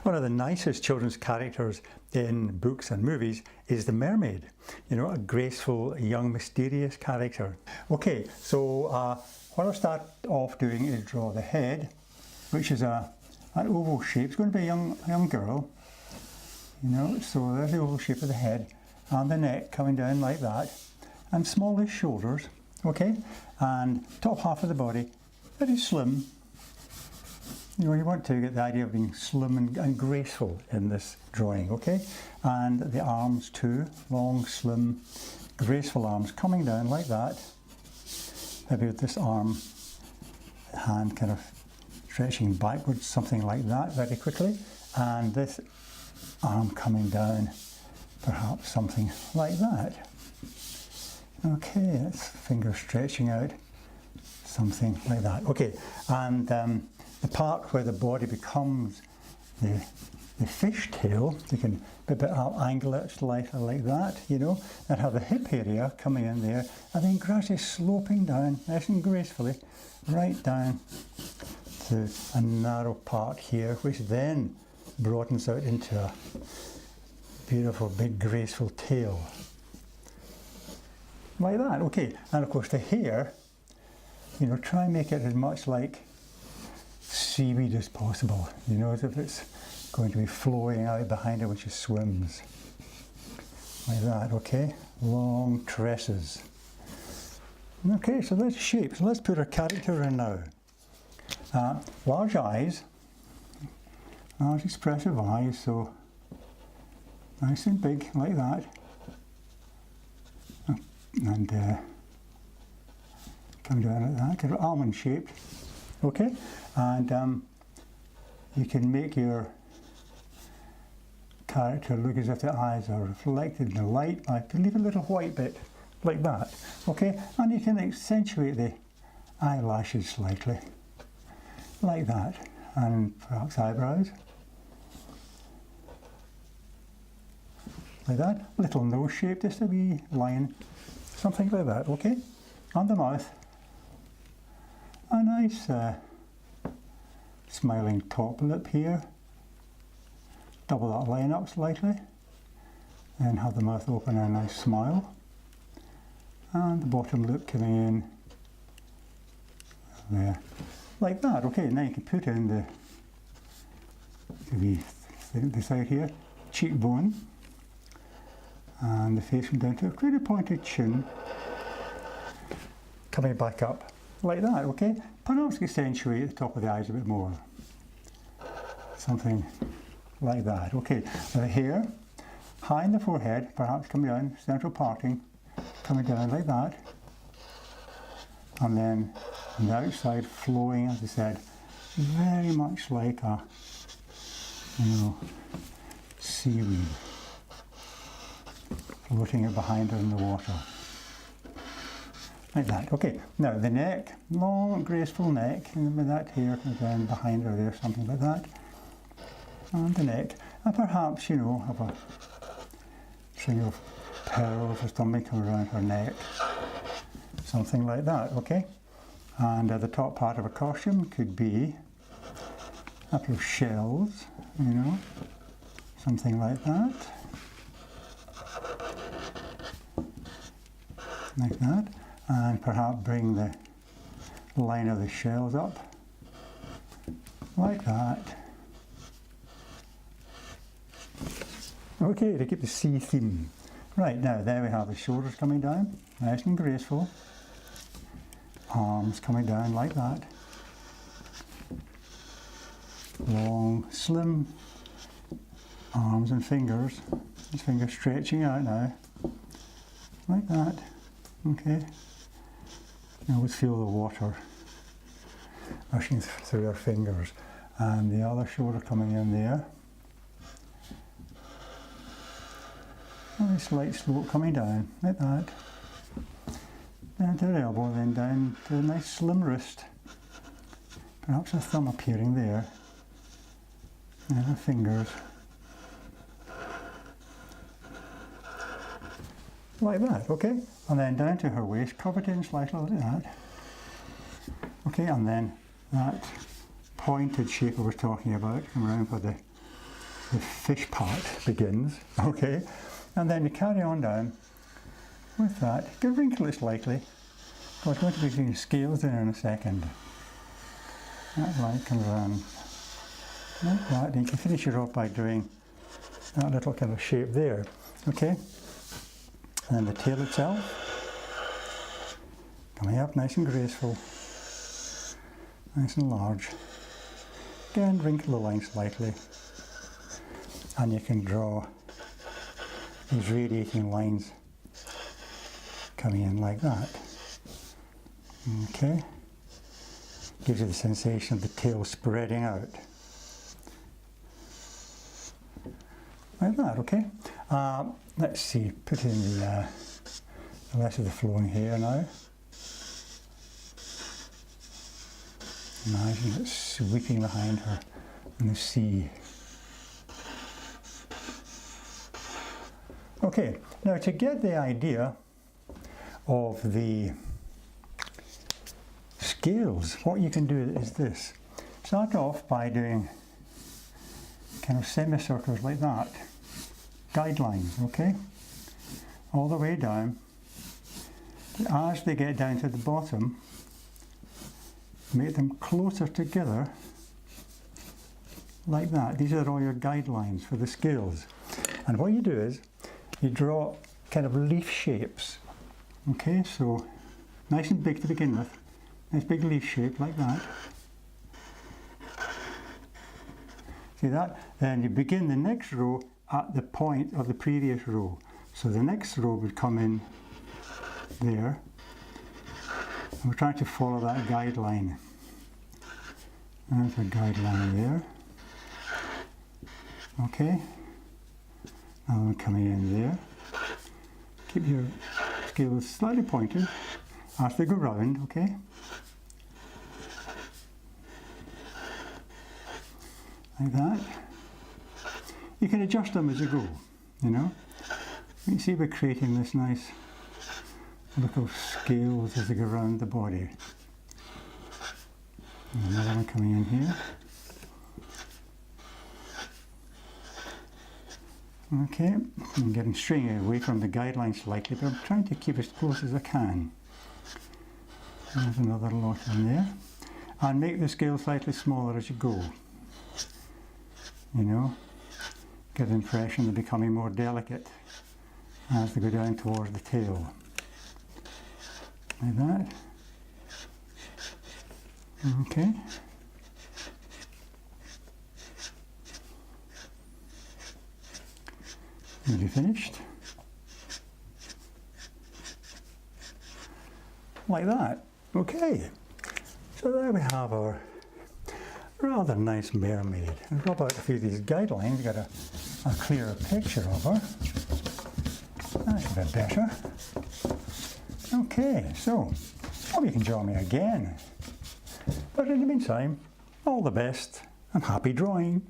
One of the nicest children's characters in books and movies is the mermaid. You know, a graceful, young, mysterious character. Okay, so what I'll start off doing is draw the head, which is an oval shape. It's going to be a young girl. You know, so there's the oval shape of the head, and the neck coming down like that, and smallish shoulders. Okay, and top half of the body very slim. You know, you want to get the idea of being slim and graceful in this drawing, okay? And the arms too, long, slim, graceful arms coming down like that. Maybe with this arm, hand kind of stretching backwards, something like that, very quickly. And this arm coming down, perhaps something like that. Okay, that's fingers stretching out, something like that. Okay, and the part where the body becomes the fish tail, you can angle it slightly like that, you know, and have the hip area coming in there, and then gradually sloping down, nice and gracefully, right down to a narrow part here, which then broadens out into a beautiful, big, graceful tail. Like that, okay. And of course the hair, you know, try and make it as much like seaweed as possible, you know, as if it's going to be flowing out behind her when she swims. Like that, okay? Long tresses. Okay, so that's shape. So let's put our character in now. Large eyes, large expressive eyes, so nice and big, like that. And come down like that, kind of almond shaped. Okay, and you can make your character look as if the eyes are reflected in the light. I could leave a little white bit like that. Okay, and you can accentuate the eyelashes slightly, like that, and perhaps eyebrows, like that. Little nose shape, just a wee line, something like that. Okay, and the mouth. A nice smiling top lip here. Double that line up slightly. And have the mouth open and a nice smile. And the bottom lip coming in there. Like that. Okay, now you can put in the side here, cheekbone. And the face from down to a pretty pointed chin. Coming back up. Like that, okay? Perhaps accentuate the top of the eyes a bit more. Something like that, okay. The hair, high in the forehead, perhaps coming down, central parting, coming down like that. And then on the outside flowing, as I said, very much like a, you know, seaweed. Floating it behind her in the water. Like that. Okay, now the neck, long graceful neck, and with that hair comes down behind her there, something like that. And the neck, and perhaps, you know, have a string of pearls or something come around her neck. Something like that, okay? And the top part of a costume could be a couple of shells, you know, something like that. Like that. And perhaps bring the line of the shells up, like that. Okay, to keep the sea theme. Right, now there we have the shoulders coming down, nice and graceful. Arms coming down like that. Long, slim arms and fingers. These fingers stretching out now, like that. Okay. You always feel the water rushing through her fingers, and the other shoulder coming in there. A slight slope coming down, like that. Down to her elbow, then down to a nice slim wrist. Perhaps a thumb appearing there. And her fingers. Like that, okay? And then down to her waist, covered in slightly like that. Okay, and then that pointed shape I was talking about, come around for the the fish part begins, okay? And then you carry on down with that. You can wrinkle it slightly. I'm going to be doing scales there in a second. That light comes around like that. And you can finish it off by doing that little kind of shape there, okay? And then the tail itself, coming up nice and graceful, nice and large. Again, wrinkle the line slightly. And you can draw these radiating lines coming in like that. Okay, gives you the sensation of the tail spreading out. Like that, okay? Let's see, put in the rest of the flowing hair now. Imagine it sweeping behind her in the sea. Okay, now to get the idea of the scales, what you can do is this. Start off by doing kind of semicircles like that, guidelines, okay? All the way down. As they get down to the bottom, make them closer together, like that. These are all your guidelines for the scales. And what you do is, you draw kind of leaf shapes. Okay, so nice and big to begin with. Nice big leaf shape like that. See that? Then you begin the next row at the point of the previous row. So the next row would come in there. And we're trying to follow that guideline. There's a guideline there. Okay. Another one coming in there. Keep your scales slightly pointed as they go round, okay? Like that. You can adjust them as you go, you know. You can see we're creating this nice look of scales as they go around the body. And another one coming in here. Okay, I'm getting straying away from the guidelines slightly, but I'm trying to keep as close as I can. There's another lot in there. And make the scale slightly smaller as you go. You know, get the impression they're becoming more delicate as they go down towards the tail. Like that. Okay. Nearly finished. Like that. Okay. So there we have our rather nice mermaid. I'll rub out a few of these guidelines, get a clearer picture of her. That's a bit better. Okay, so hope you can join me again. But in the meantime, all the best and happy drawing.